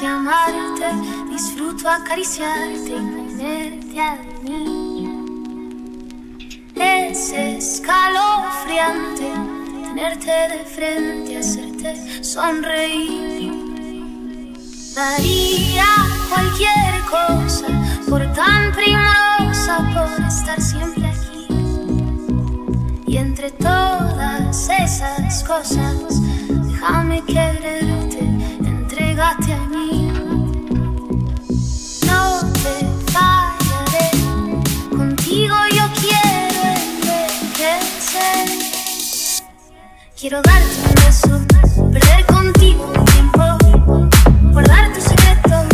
sé amarte, disfruto acariciarte y tenerte a mí. Es escalofriante tenerte de frente, hacerte sonreír. Daría cualquier cosa por tan primorosa, por estar siempre aquí. Y entre todas esas cosas, déjame quererte, entrégate a mí. No te fallaré, contigo yo quiero envejecer. Quiero darte un beso, perder contigo un tiempo, guardar tus secretos,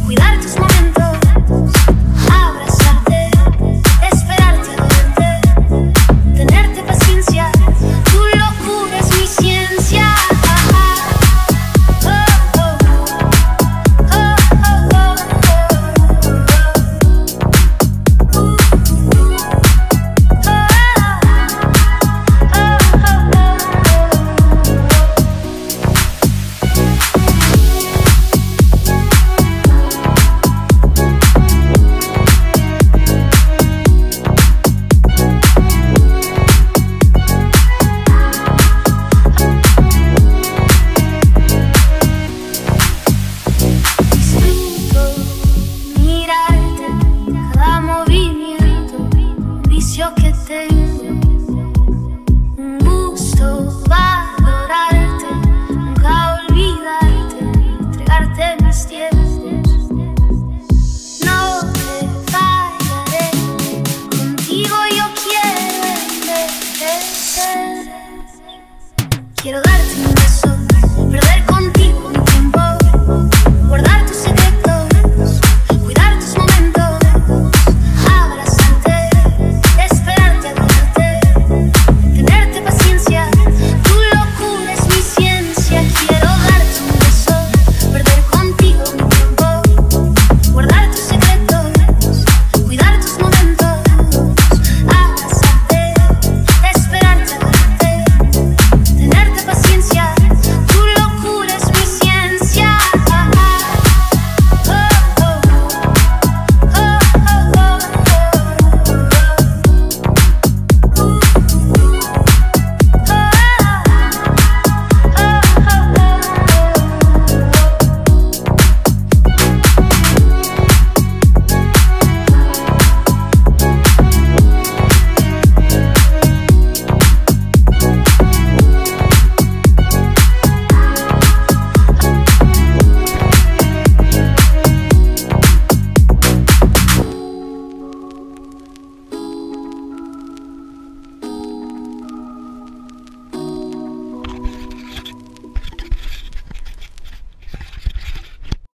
cuidar tus momentos, abrazarte, esperarte a verte, tenerte paciencia, tu locura es mi ciencia. Que tengo un gusto valorarte, nunca olvidarte, entregarte mis tiempos. No te fallaré, contigo yo quiero envejecer. Quiero darte un beso, perder contigo